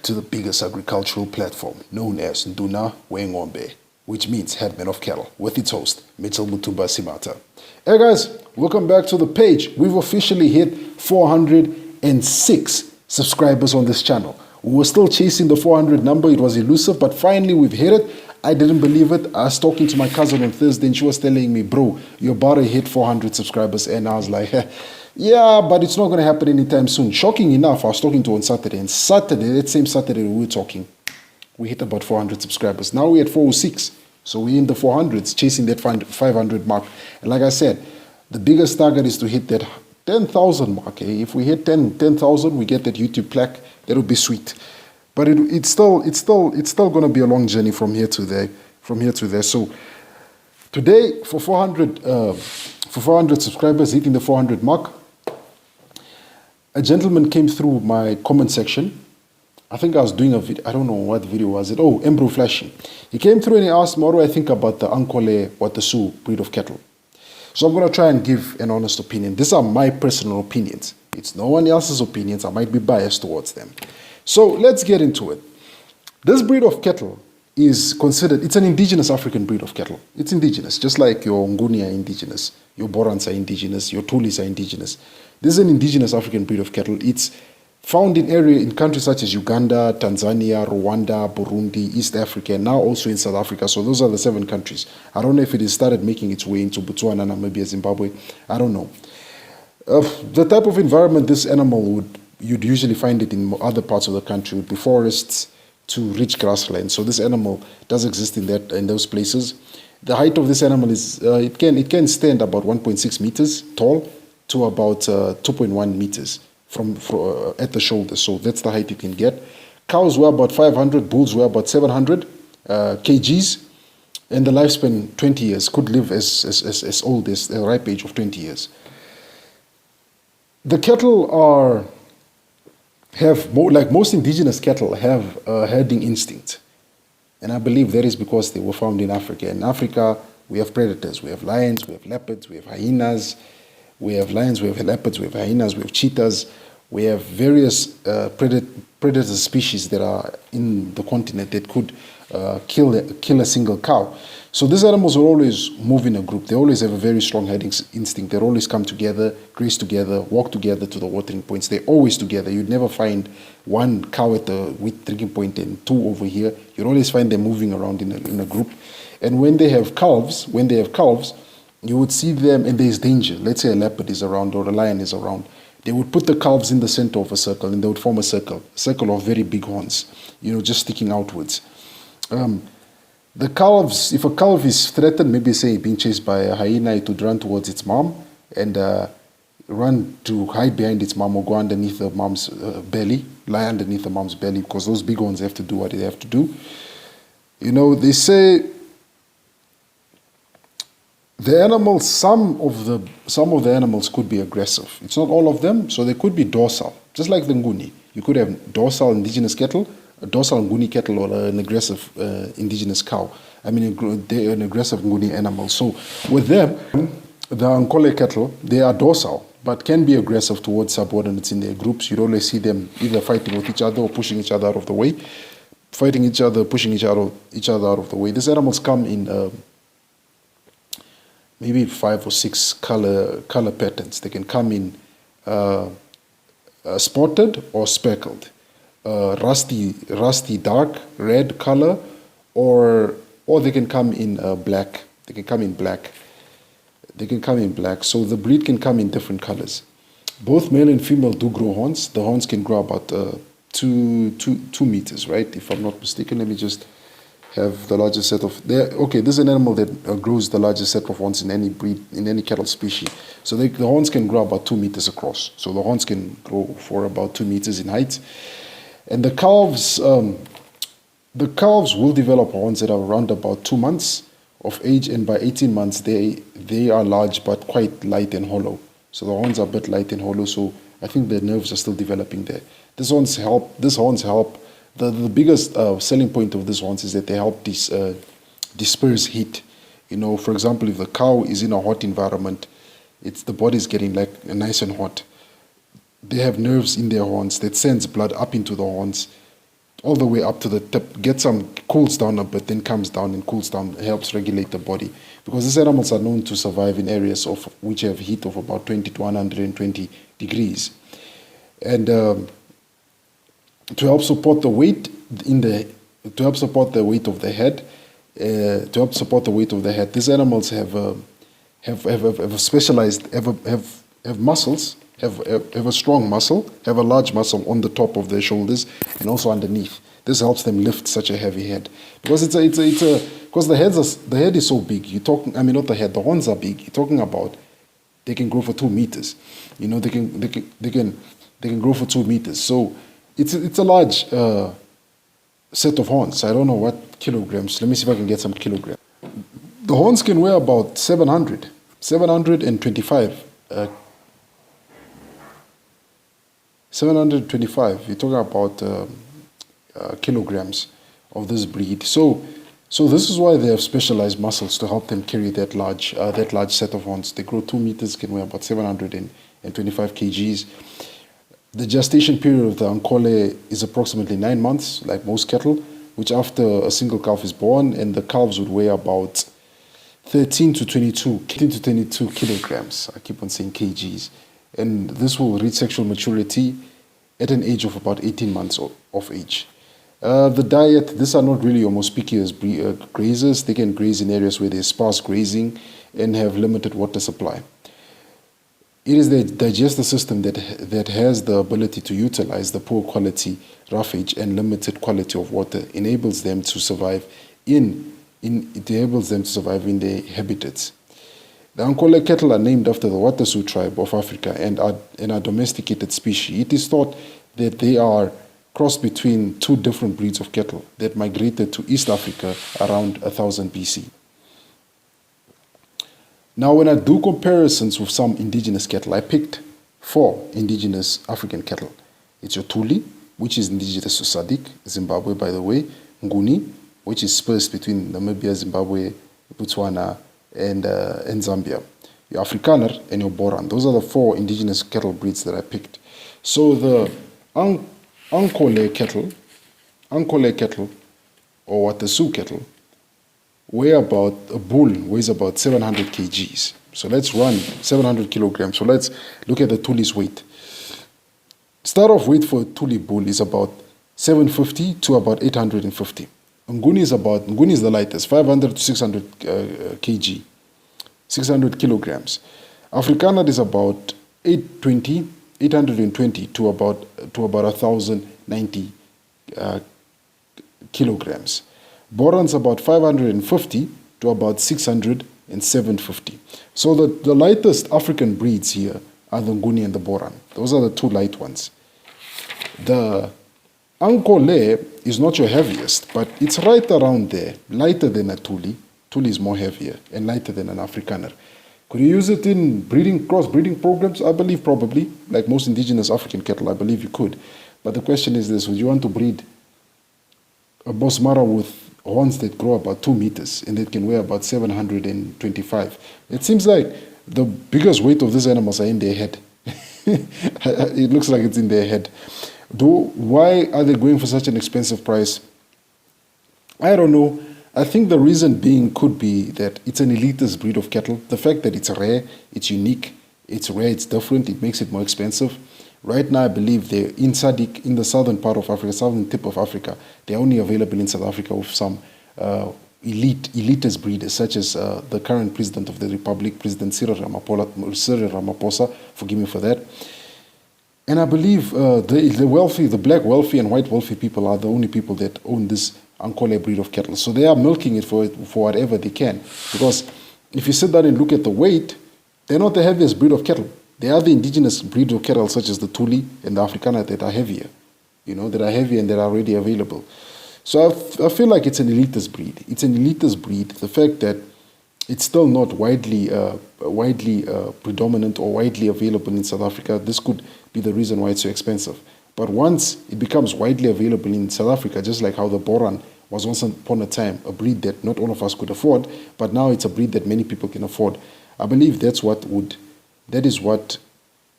to the biggest agricultural platform known as Nduna Wengombe, which means headman of cattle, with its host, Mitchell Mutumba Simata. Hey guys, welcome back to the page. We've officially hit 406 subscribers on this channel. We were still chasing the 400 number. It was elusive, but finally we've hit it. I didn't believe it. I was talking to my cousin on Thursday and she was telling me, bro, you're about to hit 400 subscribers. And I was like, yeah, but it's not going to happen anytime soon. Shocking enough, I was talking to her on Saturday. And Saturday, that same Saturday we were talking, we hit about 400 subscribers. Now we're at 406. So we're in the 400s, chasing that 500 mark. And like I said, the biggest target is to hit that 10,000 mark. Eh? If we hit 10,000, we get that YouTube plaque. That would be sweet. But it's still going to be a long journey from here to there. So today, for 400 subscribers, hitting the 400 mark, a gentleman came through my comment section. I think I was doing a video. I don't know what video was it. Oh, Embro Flashing. He came through and he asked me, what do I think about the Ankole Watasu breed of cattle? So I'm going to try and give an honest opinion. These are my personal opinions. It's no one else's opinions. I might be biased towards them. So let's get into it. This breed of cattle is considered, it's an indigenous African breed of cattle. It's indigenous, just like your Nguni are indigenous, your Borans are indigenous, your Tulis are indigenous. This is an indigenous African breed of cattle. It's found in countries such as Uganda, Tanzania, Rwanda, Burundi, East Africa, and now also in South Africa. So those are the 7 countries. I don't know if it has started making its way into Botswana, Namibia, Zimbabwe. I don't know. The type of environment this animal you'd usually find it in other parts of the country would be forests to rich grasslands. So this animal does exist in those places. The height of this animal is it can stand about 1.6 meters tall to about 2.1 meters from at the shoulder. So that's the height you can get. Cows weigh about 500, bulls weigh about 700 kgs, and the lifespan 20 years. Could live as old as the ripe age of 20 years. The cattle like most indigenous cattle, have a herding instinct. And I believe that is because they were found in Africa. In Africa, we have predators. We have lions, we have leopards, we have hyenas. We have lions, we have leopards, we have hyenas, we have cheetahs. We have various predator species that are in the continent that could kill a single cow. So these animals will always move in a group. They always have a very strong herding instinct. They always come together, graze together, walk together to the watering points. They're always together. You'd never find one cow at the wheat drinking point and 2 over here. You'd always find them moving around in a group. And when they have calves, you would see them and there's danger. Let's say a leopard is around or a lion is around. They would put the calves in the center of a circle and they would form a circle of very big horns, just sticking outwards. The calves, if a calf is threatened, maybe say being chased by a hyena, it would run towards its mom and run to hide behind its mom or go underneath the mom's belly, lie underneath the mom's belly, because those big ones have to do what they have to do. They say the animals, some of the animals could be aggressive. It's not all of them, so they could be docile, just like the Nguni. You could have docile indigenous cattle, a docile Nguni cattle, or an aggressive indigenous cow. They're an aggressive Nguni animal. So with them, the Ankole cattle, they are docile, but can be aggressive towards subordinates in their groups. You'd always see them either fighting with each other or pushing each other out of the way, fighting each other, pushing each other out of the way. These animals come in maybe 5 or 6 color patterns. They can come in spotted or speckled, rusty dark red color, or they can come in black. They can come in black. So the breed can come in different colors. Both male and female do grow horns. The horns can grow about 2 meters, right? If I'm not mistaken, let me just have the largest set of okay, this is an animal that grows the largest set of horns in any breed, in any cattle species. So the horns can grow about 2 meters across. So the horns can grow for about 2 meters in height. And the calves will develop horns that are around about 2 months of age, and by 18 months they are large but quite light and hollow. So the horns are a bit light and hollow, so I think the nerves are still developing there. These horns help. The biggest selling point of these horns is that they help disperse heat. For example, if the cow is in a hot environment, the body is getting nice and hot. They have nerves in their horns that sends blood up into the horns all the way up to the tip, cools down a bit, then comes down and cools down, helps regulate the body. Because these animals are known to survive in areas of which have heat of about 20 to 120 degrees. And to help support the weight to help support the weight of the head, these animals have specialized, have muscles, have a strong muscle, have a large muscle on the top of their shoulders and also underneath. This helps them lift such a heavy head because because the head is so big. The horns are big. You're talking about they can grow for 2 meters. They can grow for 2 meters. So it's a large set of horns. I don't know what kilograms. Let me see if I can get some kilograms. The horns can weigh about 725. 725. You're talking about kilograms of this breed. So this is why they have specialized muscles to help them carry that large set of horns. They grow 2 meters, can weigh about 725 kgs. The gestation period of the Ankole is approximately 9 months, like most cattle, which after a single calf is born, and the calves would weigh about 13 to 22 kilograms. I keep on saying kgs. And this will reach sexual maturity at an age of about 18 months of age. The diet, these are not really homospecious grazers. They can graze in areas where there's sparse grazing and have limited water supply. It is the digestive system that has the ability to utilize the poor quality roughage and limited quality of water, enables them to survive in their habitats. The Ankole cattle are named after the Watasu tribe of Africa and are domesticated species. It is thought that they are crossed between 2 different breeds of cattle that migrated to East Africa around 1000 BC. Now, when I do comparisons with some indigenous cattle, I picked 4 indigenous African cattle. It's your Tuli, which is indigenous to SADC, Zimbabwe, by the way, Nguni, which is spaced between Namibia, Zimbabwe, Botswana, and Zambia. Your Afrikaner and your Boran. Those are the 4 indigenous cattle breeds that I picked. So the Ankole cattle, or Watasu cattle, a bull weighs about 700 kgs. So let's run 700 kilograms. So let's look at the Tuli's weight. Start off weight for a Tuli bull is about 750 to about 850. Nguni is the lightest, 500 to 600 kg, 600 kilograms. Afrikaner is about 820 to about 1090 kilograms. Boran's about 550 to about 600 and 750. So the lightest African breeds here are the Nguni and the Boran. Those are the 2 light ones. The Ankole is not your heaviest, but it's right around there, lighter than a Tuli. Tuli is more heavier and lighter than an Afrikaner. Could you use it in cross-breeding programs? I believe probably. Like most indigenous African cattle, I believe you could. But the question is this: would you want to breed a Bosmara with horns that grow about 2 meters and that can weigh about 725? It seems like the biggest weight of these animals are in their head. It looks like it's in their head. Why are they going for such an expensive price? I don't know. I think the reason being could be that it's an elitist breed of cattle. The fact that it's rare, it's unique, it's rare, it's different, it makes it more expensive. Right now, I believe they're in SADC, in the southern part of Africa, southern tip of Africa. They're only available in South Africa with some elitist breeders, such as the current president of the republic, President Cyril Ramaphosa, forgive me for that. And I believe the wealthy, the black wealthy and white wealthy people are the only people that own this Ankole breed of cattle. So they are milking it for whatever they can. Because if you sit down and look at the weight, they're not the heaviest breed of cattle. They are the indigenous breed of cattle such as the Tuli and the Afrikaner that are heavier, that are heavier and that are already available. So I feel like it's an elitist breed. It's an elitist breed. The fact that it's still not widely predominant or widely available in South Africa, this could be the reason why it's so expensive. But once it becomes widely available in South Africa, just like how the Boran was once upon a time a breed that not all of us could afford, but now it's a breed that many people can afford. I believe that is what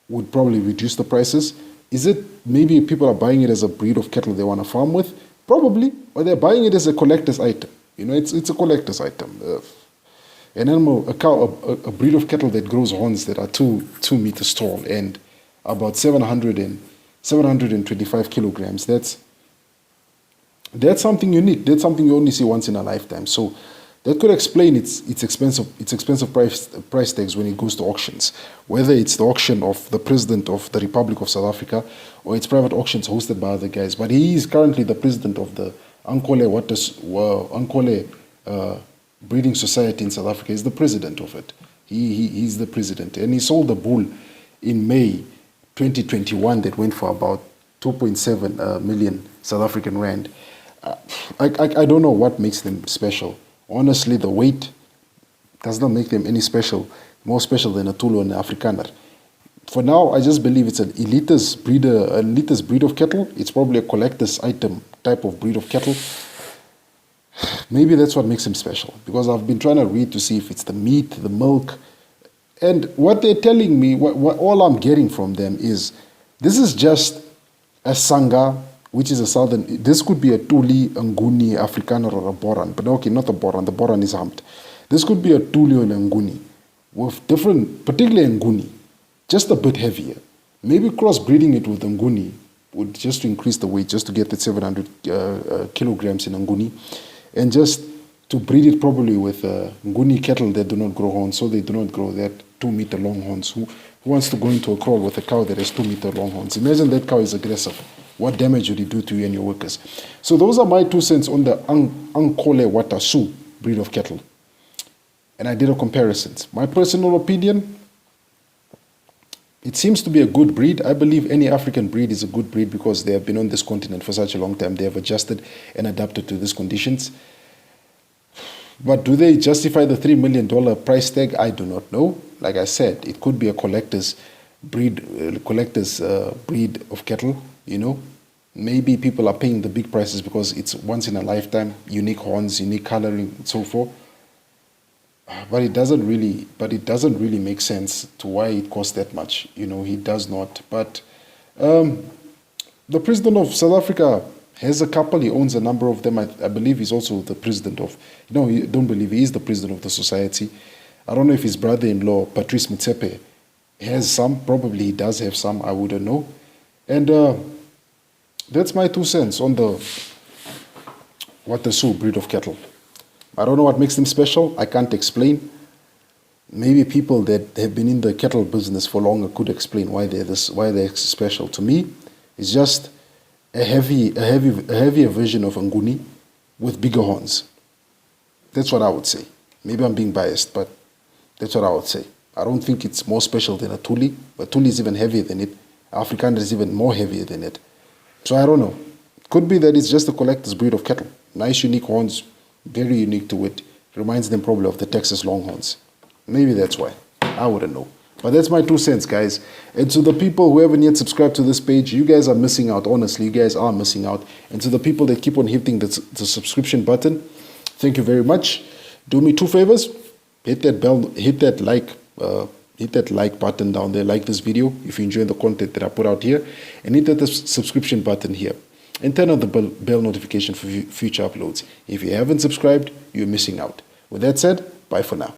would probably reduce the prices. Is it maybe people are buying it as a breed of cattle they want to farm with? Probably, or they're buying it as a collector's item. You know, it's a collector's item. An animal, a cow, a breed of cattle that grows horns that are 2 meters tall and about 725 kilograms. That's something unique. That's something you only see once in a lifetime. So that could explain its expensive price tags when it goes to auctions. Whether it's the auction of the president of the Republic of South Africa or it's private auctions hosted by other guys. But he is currently the president of the Ankole breeding society in South Africa. He's the president of it. He's the president. And he sold a bull in May 2021 that went for about 2.7 million South African rand. I don't know what makes them special. Honestly, the weight does not make them any more special than a Tulu and an Afrikaner. For now, I just believe it's an elitist breed of cattle. It's probably a collector's item type of breed of cattle. Maybe that's what makes them special, because I've been trying to read to see if it's the meat, the milk, and what they're telling me, what all I'm getting from them is this is just a Sangha, which is a southern. This could be a Tuli, Nguni, Afrikaner, or a Boran, but okay, not a Boran. The Boran is humped. This could be a Tuli or a Nguni with different, particularly Nguni, just a bit heavier. Maybe crossbreeding it with Nguni would just to increase the weight, just to get the 700 kilograms in Nguni. And just to breed it probably with Nguni cattle that do not grow horns, so they do not grow that 2-meter long horns. Who wants to go into a kraal with a cow that has 2-meter long horns? Imagine that cow is aggressive. What damage would it do to you and your workers? So those are my 2 cents on the Ankole Watasu breed of cattle. And I did a comparison. My personal opinion, it seems to be a good breed. I believe any African breed is a good breed because they have been on this continent for such a long time. They have adjusted and adapted to these conditions. But do they justify the $3 million price tag? I do not know. Like I said, it could be a collector's breed of cattle, you know. Maybe people are paying the big prices because it's once in a lifetime, unique horns, unique coloring, and so forth. But it doesn't really make sense to why it costs that much. You know, he does not. But the president of South Africa has a couple. He owns a number of them. I believe he's also the president of. No, I don't believe he is the president of the society. I don't know if his brother-in-law Patrice Motsepe has some. Probably he does have some. I wouldn't know. And that's my 2 cents on the Watasu breed of cattle. I don't know what makes them special. I can't explain. Maybe people that have been in the cattle business for longer could explain why they're special. To me, it's just a heavier version of Nguni with bigger horns. That's what I would say. Maybe I'm being biased, but that's what I would say. I don't think it's more special than a Tuli, but Tuli is even heavier than it. Afrikaner is even more heavier than it. So I don't know. Could be that it's just a collector's breed of cattle. Nice, unique horns. Very unique to it. Reminds them probably of the Texas Longhorns. Maybe that's why. I wouldn't know. But that's my 2 cents, guys. And to the people who haven't yet subscribed to this page, you guys are missing out. Honestly, you guys are missing out. And to the people that keep on hitting the subscription button, thank you very much. Do me 2 favors. Hit that bell, hit that like button down there. Like this video if you enjoy the content that I put out here. And hit that subscription button here. And turn on the bell notification for future uploads. If you haven't subscribed, you're missing out. With that said, bye for now.